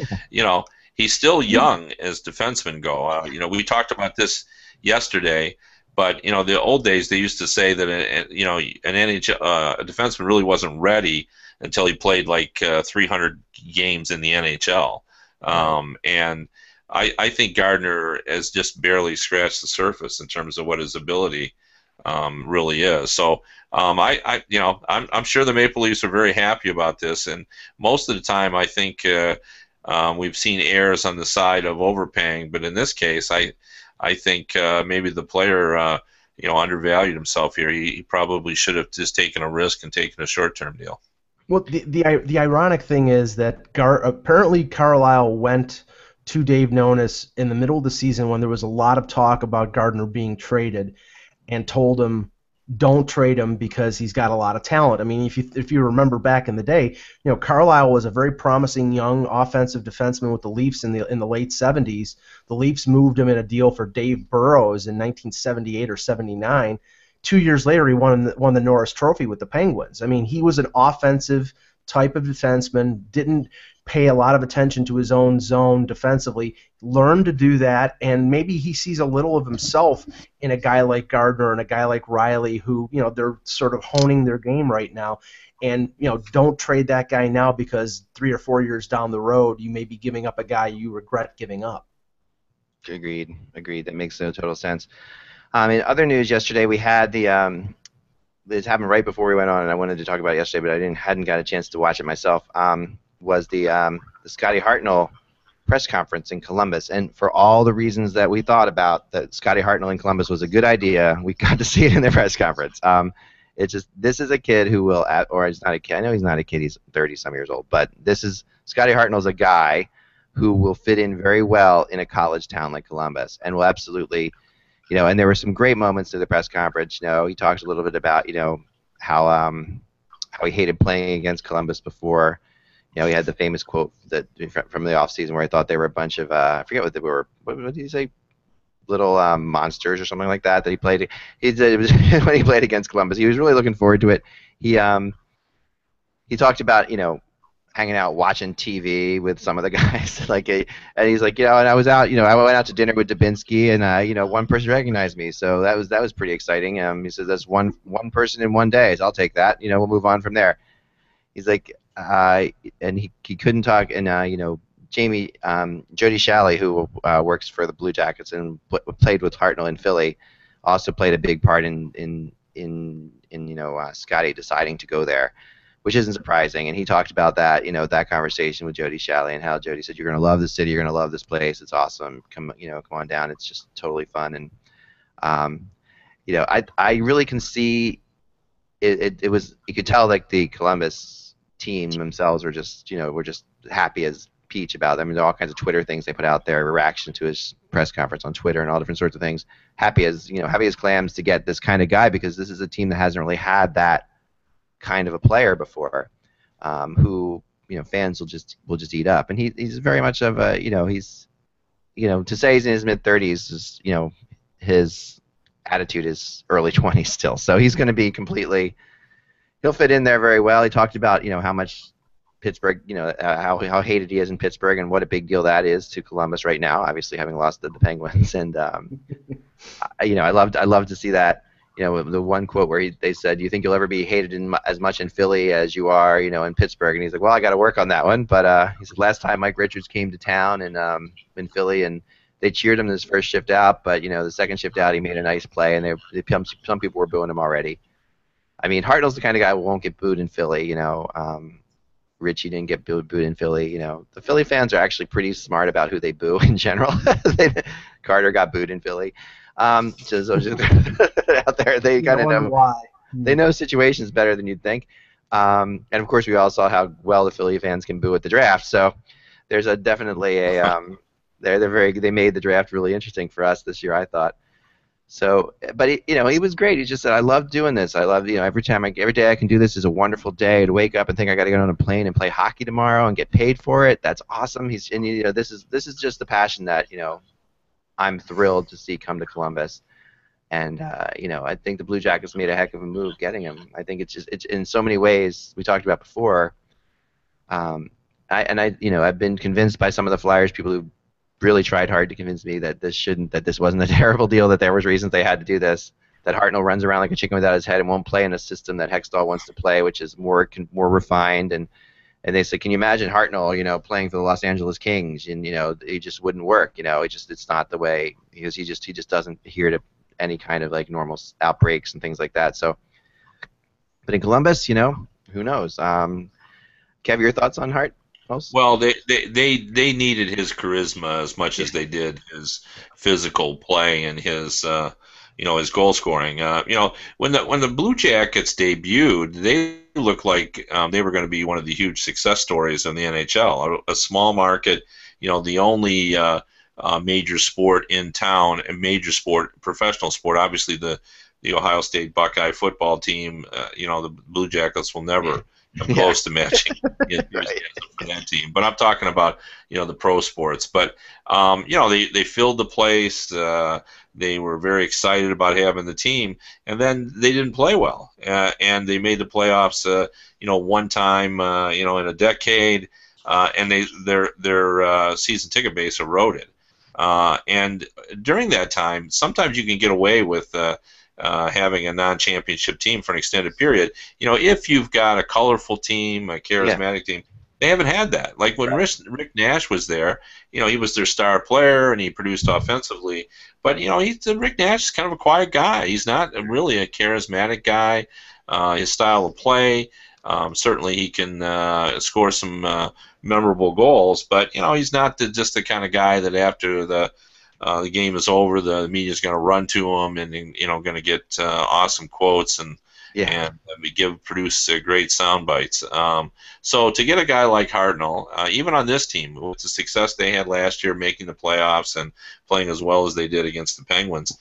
he's still young as defensemen go. We talked about this yesterday. But the old days, they used to say that an NHL a defenseman really wasn't ready until he played like 300 games in the NHL. And I think Gardiner has just barely scratched the surface in terms of what his ability really is. So I'm sure the Maple Leafs are very happy about this, and most of the time I think we've seen errors on the side of overpaying, but in this case I think maybe the player undervalued himself here. He probably should have just taken a risk and taken a short-term deal. Well, the ironic thing is that apparently Carlisle went to Dave Nonis in the middle of the season when there was a lot of talk about Gardiner being traded, and told him, don't trade him because he's got a lot of talent. I mean, if you remember back in the day, Carlisle was a very promising young offensive defenseman with the Leafs in the late 70s. The Leafs moved him in a deal for Dave Burrows in 1978 or 79. 2 years later, he won the Norris Trophy with the Penguins. I mean, he was an offensive type of defenseman, didn't pay a lot of attention to his own zone defensively, learned to do that, and maybe he sees a little of himself in a guy like Gardiner and a guy like Riley who, they're sort of honing their game right now. And, don't trade that guy now because 3 or 4 years down the road, you may be giving up a guy you regret giving up. Agreed. That makes total sense. In other news yesterday, we had this happened right before we went on, and I wanted to talk about it yesterday, but I hadn't got a chance to watch it myself. Was the Scotty Hartnell press conference in Columbus, and for all the reasons that we thought about that Scotty Hartnell in Columbus was a good idea, we got to see it in the press conference. It's just, this is a kid who will, or he's not a kid. I know he's not a kid. He's 30-some years old, but Scotty Hartnell's a guy who will fit in very well in a college town like Columbus, and will absolutely. And there were some great moments in the press conference. He talked a little bit about, how he hated playing against Columbus before. He had the famous quote from the offseason where he thought they were a bunch of, I forget what they were. What did he say? Little monsters or something like that he played. He said it was when he played against Columbus. He was really looking forward to it. He talked about, hanging out watching TV with some of the guys, and he's like, and I was out, I went out to dinner with Dubinsky, and one person recognized me, so that was pretty exciting. He says that's one person in one day, so I'll take that. We'll move on from there. He's like, and he couldn't talk, and Jamie, Jody Shalley, who works for the Blue Jackets and played with Hartnell in Philly, also played a big part in Scotty deciding to go there, which isn't surprising. And he talked about that, that conversation with Jody Shalley, and how Jody said, "You're going to love the city. You're going to love this place. It's awesome. Come on down. It's just totally fun." And I really can see it was, you could tell like the Columbus team themselves were just happy as peach about them. There are all kinds of Twitter things they put out there, reaction to his press conference on Twitter and all different sorts of things. Happy as clams to get this kind of guy, because this is a team that hasn't really had that kind of a player before, who fans will just eat up. And he's very much of a he's to say he's in his mid-30s is his attitude is early 20s still. So he's going to be he'll fit in there very well. He talked about how much Pittsburgh, how hated he is in Pittsburgh, and what a big deal that is to Columbus right now, obviously having lost the Penguins. And I love to see that. The one quote where they said, "Do you think you'll ever be hated as much in Philly as you are, in Pittsburgh?" And he's like, "Well, I got to work on that one." But he said last time Mike Richards came to town and in Philly, and they cheered him his first shift out, but the second shift out he made a nice play, and some people were booing him already. I mean, Hartnell's the kind of guy who won't get booed in Philly. Richie didn't get booed in Philly. The Philly fans are actually pretty smart about who they boo in general. Carter got booed in Philly. Just out there, they kind of know why. They know situations better than you'd think. And of course, we all saw how well the Philly fans can boo at the draft. So there's definitely a they made the draft really interesting for us this year, I thought. So, but he was great. He just said, "I love doing this. I love every day I can do this is a wonderful day to wake up and think I got to get on a plane and play hockey tomorrow and get paid for it. That's awesome." This is just the passion that I'm thrilled to see come to Columbus. And I think the Blue Jackets made a heck of a move getting him. I think it's in so many ways we talked about before. I've been convinced by some of the Flyers people who really tried hard to convince me that this wasn't a terrible deal, that there was reasons they had to do this. that Hartnell runs around like a chicken without his head and won't play in a system that Hextall wants to play, which is more refined. And they said, can you imagine Hartnell, playing for the Los Angeles Kings, and it just wouldn't work. It's not the way he just doesn't adhere to any kind of like normal outbreaks and things like that. So, but in Columbus, who knows? Kev, your thoughts on Hart? Well, they needed his charisma as much as they did his physical play and his his goal scoring. When the Blue Jackets debuted, they looked like they were going to be one of the huge success stories in the NHL. A small market, the only major sport in town, a major sport, professional sport. Obviously, the Ohio State Buckeye football team. The Blue Jackets will never come close to matching for that team. But I'm talking about the pro sports. But they filled the place. They were very excited about having the team, and then they didn't play well. And they made the playoffs, one time, in a decade, and their season ticket base eroded. And during that time, sometimes you can get away with having a non-championship team for an extended period. If you've got a colorful team, a charismatic team. They haven't had that. Like when Rick Nash was there, he was their star player and he produced offensively. But Rick Nash is kind of a quiet guy. He's not really a charismatic guy. His style of play, certainly he can score some memorable goals. But he's not just the kind of guy that after the game is over, the media's going to run to him and going to get awesome quotes and produce great sound bites. So to get a guy like Hartnell, even on this team, with the success they had last year, making the playoffs and playing as well as they did against the Penguins,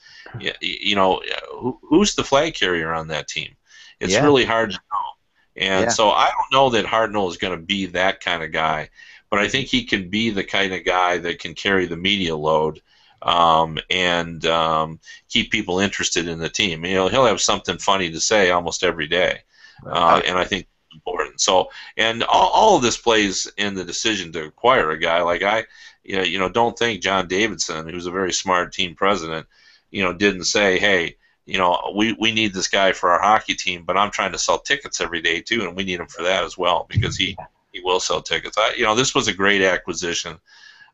who's the flag carrier on that team? It's really hard to know. And so I don't know that Hartnell is going to be that kind of guy, but I think he can be the kind of guy that can carry the media load. And keep people interested in the team. He'll have something funny to say almost every day, and I think it's important. So, and all of this plays in the decision to acquire a guy. Like don't think John Davidson, who's a very smart team president, didn't say, hey, we need this guy for our hockey team, but I'm trying to sell tickets every day too, and we need him for that as well because he will sell tickets. This was a great acquisition.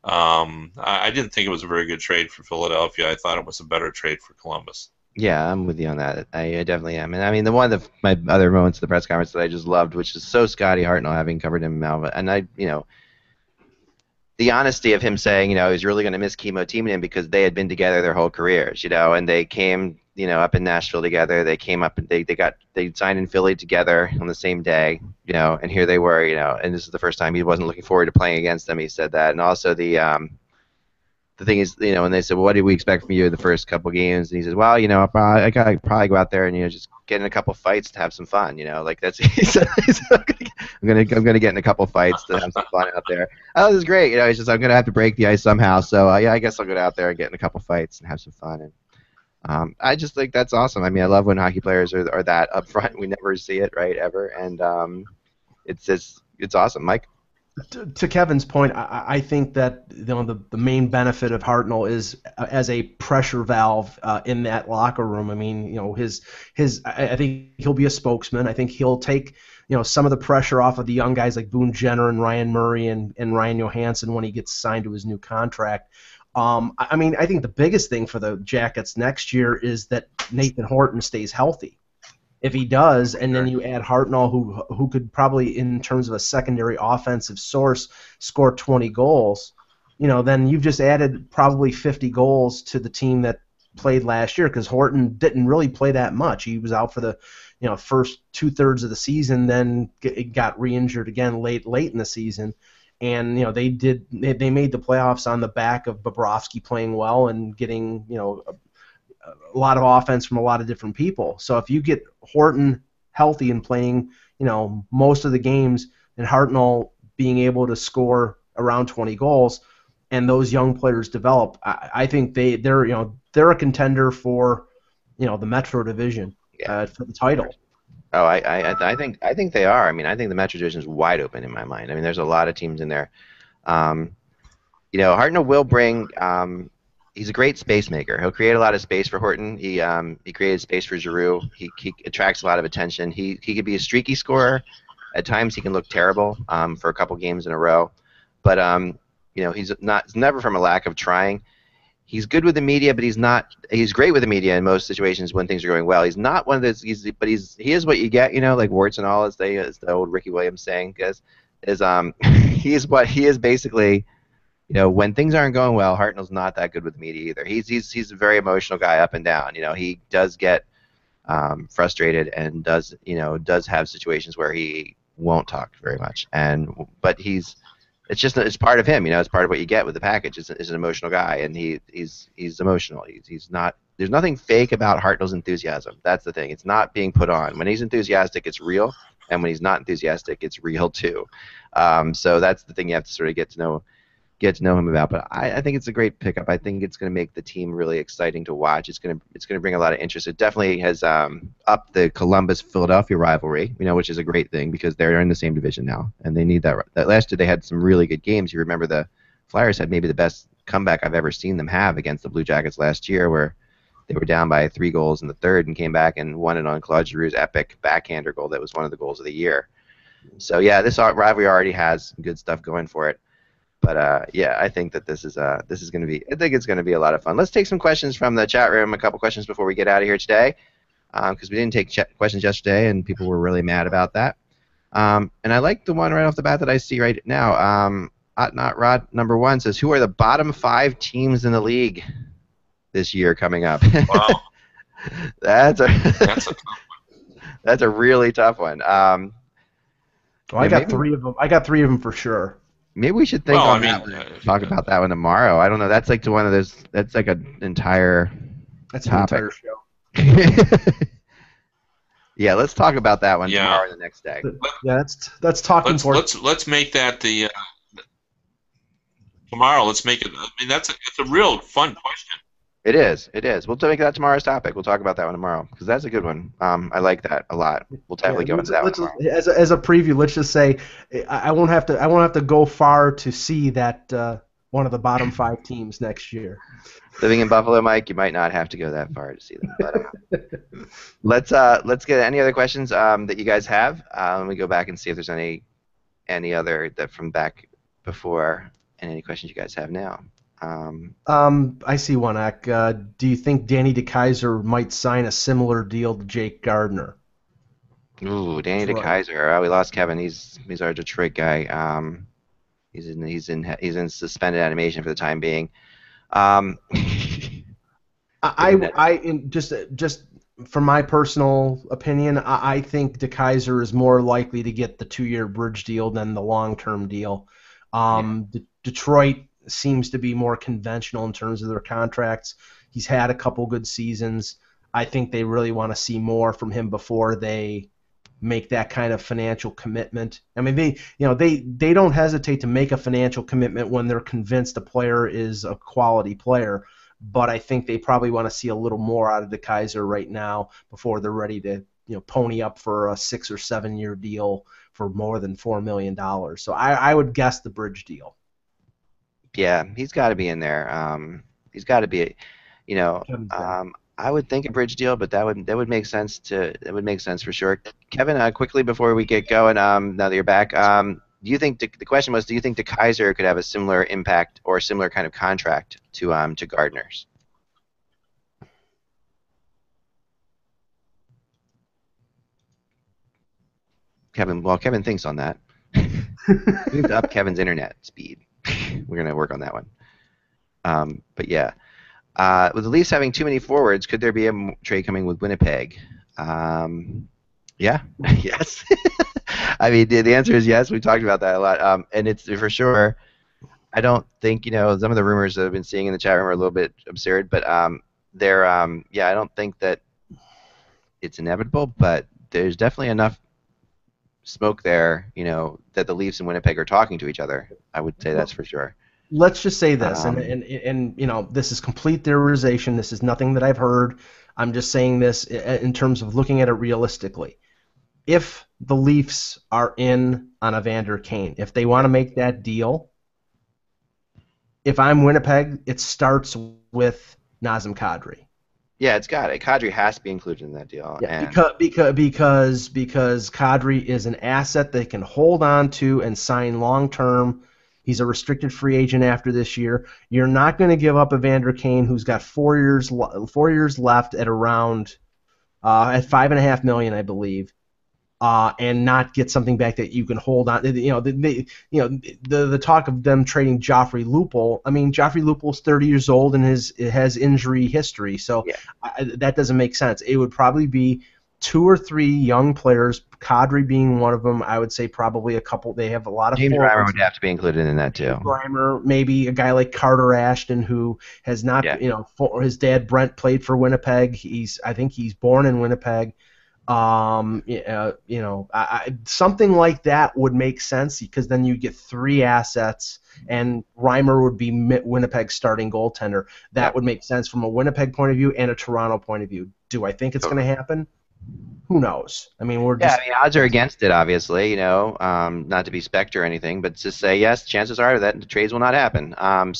I didn't think it was a very good trade for Philadelphia. I thought it was a better trade for Columbus. Yeah, I'm with you on that. I definitely am. And I mean, one of my other moments of the press conference that I just loved, which is so Scotty Hartnell, having covered him in Malva, and the honesty of him saying, he's really going to miss Chemo teaming him because they had been together their whole careers, and they came, up in Nashville together. They came up and they signed in Philly together on the same day, and here they were, and this is the first time he wasn't looking forward to playing against them. He said that, and also the thing is, when they said, well, what did we expect from you the first couple gomes? And he says, well, I gotta probably go out there and just get in a couple fights to have some fun, like that's he said, I'm gonna get in a couple fights to have some fun out there. Oh, this is great, he says I'm gonna have to break the ice somehow, so I guess I'll go out there and get in a couple fights and have some fun. And I just think that's awesome. I mean, I love when hockey players are that upfront. We never see it, right, ever, and it's awesome. Mike? To Kevin's point, I think that the main benefit of Hartnell is as a pressure valve in that locker room. I mean, I think he'll be a spokesman. I think he'll take some of the pressure off of the young guys like Boone Jenner and Ryan Murray and Ryan Johansson when he gets signed to his new contract. I mean, I think the biggest thing for the Jackets next year is that Nathan Horton stays healthy. If he does, and then you add Hartnell, who could probably, in terms of a secondary offensive source, score 20 goals, then you've just added probably 50 goals to the team that played last year because Horton didn't really play that much. He was out for the first 2/3 of the season, then got re-injured again late in the season. And they made the playoffs on the back of Bobrovsky playing well and getting a lot of offense from a lot of different people. So if you get Horton healthy and playing most of the games, and Hartnell being able to score around 20 goals, and those young players develop, I think they're a contender for the Metro Division for the title. Oh, I think they are. I mean, I think the Metro Division is wide open in my mind. I mean, there's a lot of teams in there. Hartnell will bring he's a great space maker. He'll create a lot of space for Horton. He created space for Giroux. He attracts a lot of attention. He could be a streaky scorer. At times he can look terrible for a couple games in a row, but he's never from a lack of trying. He's good with the media, but he's great with the media in most situations when things are going well. He's not one of those. He is what you get, like warts and all, as the old Ricky Williams saying he is basically. When things aren't going well, Hartnell's not that good with the media either. He's a very emotional guy up and down. He does get frustrated and does have situations where he won't talk very much. But it's part of him. It's part of what you get with the package. Is an emotional guy, and he's emotional. He's not. There's nothing fake about Hartnell's enthusiasm. That's the thing. It's not being put on. When he's enthusiastic, it's real, and when he's not enthusiastic, it's real too. So that's the thing you have to sort of get to know him about. But I think it's a great pickup. I think it's going to make the team really exciting to watch. It's going to bring a lot of interest. It definitely has upped the Columbus-Philadelphia rivalry, which is a great thing because they're in the same division now, and they need that. That last year they had some really good games. You remember the Flyers had maybe the best comeback I've ever seen them have against the Blue Jackets last year, where they were down by 3 goals in the third and came back and won it on Claude Giroux's epic backhander goal. That was one of the goals of the year. So yeah, this rivalry already has good stuff going for it. But I think that this is going to be. I think it's going to be a lot of fun. Let's take some questions from the chat room. A couple questions before we get out of here today, because we didn't take questions yesterday, and people were really mad about that. And I like the one right off the bat that I see right now. Not Rod number 1 says, "Who are the bottom 5 teams in the league this year coming up?" Wow, that's a tough one. That's a really tough one. I got 3 of them. I got 3 of them for sure. Maybe we should think talk about that one tomorrow. I don't know. That's like one of those. That's like an entire. That's topic. An entire show. Yeah, let's talk about that one tomorrow or the next day. Yeah, that's talking for. Let's make that the tomorrow. Let's make it. I mean, it's a real fun question. It is. We'll make that tomorrow's topic. We'll talk about that one tomorrow because that's a good one. I like that a lot. We'll definitely go into that one tomorrow. As a preview, let's just say I won't have to go far to see that one of the bottom 5 teams next year. Living in Buffalo, Mike, you might not have to go that far to see them. But let's get any other questions that you guys have. Let me go back and see if there's any other that from back before and any questions you guys have now. I see one, Ak. Do you think Danny DeKeyser might sign a similar deal to Jake Gardiner? Ooh, Danny DeKeyser. Oh, we lost Kevin. He's our Detroit guy. He's in suspended animation for the time being. Just from my personal opinion, I think DeKeyser is more likely to get the 2-year bridge deal than the long-term deal. Detroit seems to be more conventional in terms of their contracts. He's had a couple good seasons. I think they really want to see more from him before they make that kind of financial commitment. I mean, they don't hesitate to make a financial commitment when they're convinced a player is a quality player, but I think they probably want to see a little more out of DeKeyser right now before they're ready to pony up for a 6 or 7 year deal for more than $4 million. So I would guess the bridge deal. Yeah, he's got to be in there. He's got to be, I would think a bridge deal, but that would make sense for sure. Kevin, quickly before we get going, now that you're back, do you think the question was, do you think DeKeyser could have a similar impact or similar kind of contract to Gardiner's? Kevin, while Kevin thinks on that, we need to up Kevin's internet speed. We're going to work on that one. But yeah, with the Leafs having too many forwards, could there be a trade coming with Winnipeg? Yeah, yes. I mean, the answer is yes. We talked about that a lot, and it's for sure. I don't think some of the rumors that I've been seeing in the chat room are a little bit absurd, but I don't think that it's inevitable, but there's definitely enough smoke there, that the Leafs and Winnipeg are talking to each other. I would say that's for sure. Let's just say this, and this is complete theorization. This is nothing that I've heard. I'm just saying this in terms of looking at it realistically. If the Leafs are in on Evander Kane, if they want to make that deal, if I'm Winnipeg, it starts with Nazem Kadri. Yeah, it's got it. Kadri has to be included in that deal. Yeah, And because Kadri is an asset they can hold on to and sign long term. He's a restricted free agent after this year. You're not going to give up Evander Kane, who's got 4 years left at around at $5.5 million, I believe, and not get something back that you can hold on. The talk of them trading Joffrey Lupul. I mean, Joffrey Lupul's 30 years old and has injury history, so yeah, that doesn't make sense. It would probably be 2 or 3 young players, Kadri being one of them. I would say probably a couple. They have a lot of James Reimer forwards. would have to be included in that too. Grimer, maybe a guy like Carter Ashton, who has not, Yeah. His dad Brent played for Winnipeg. I think he's born in Winnipeg. Something like that would make sense because then you get 3 assets, and Reimer would be Winnipeg's starting goaltender. That would make sense from a Winnipeg point of view and a Toronto point of view. Do I think it's going to happen? Who knows? I mean, odds are against it, obviously. Not to be Spectre or anything, but to say yes, chances are that the trades will not happen. But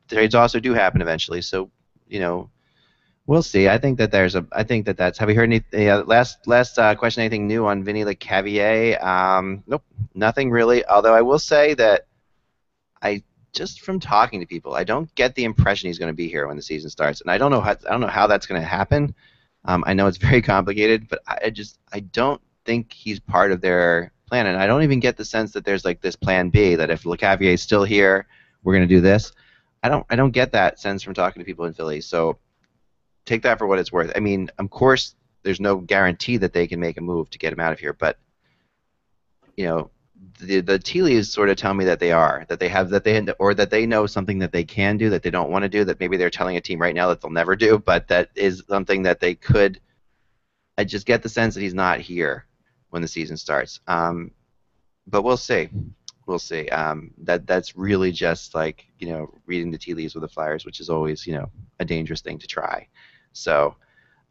trades also do happen eventually. So, we'll see. I think that's. Have you heard any? Last question. Anything new on Vinny Lecavalier? Nope, nothing really. Although I will say that just from talking to people, I don't get the impression he's going to be here when the season starts, and I don't know how that's going to happen. I know it's very complicated, but I don't think he's part of their plan, and I don't even get the sense that there's like this plan B, that if Lecavalier is still here, we're going to do this. I don't get that sense from talking to people in Philly. So take that for what it's worth. I mean, of course, there's no guarantee that they can make a move to get him out of here, but the tea leaves sort of tell me that they know something that they can do that they don't want to do, that maybe they're telling a team right now that they'll never do, but that is something that they could. I just get the sense that he's not here when the season starts. But we'll see. We'll see. That's really just like reading the tea leaves with the Flyers, which is always a dangerous thing to try. So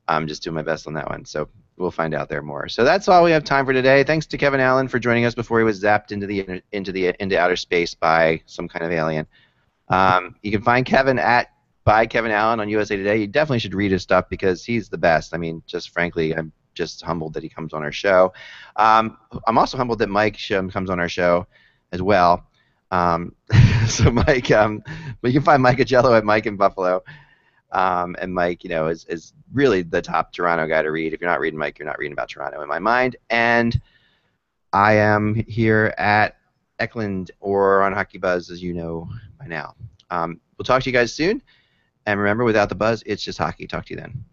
I'm just doing my best on that one. So we'll find out there more. So that's all we have time for today. Thanks to Kevin Allen for joining us before he was zapped into outer space by some kind of alien. You can find Kevin at by Kevin Allen on USA Today. You definitely should read his stuff because he's the best. I mean, just frankly, I'm just humbled that he comes on our show. I'm also humbled that Mike comes on our show as well. So Mike, but you can find Mike Agello at Mike in Buffalo. And Mike, is really the top Toronto guy to read. If you're not reading Mike, you're not reading about Toronto in my mind. And I am here at Eklund or on Hockey Buzz, as you know by now. We'll talk to you guys soon. And remember, without the buzz, it's just hockey. Talk to you then.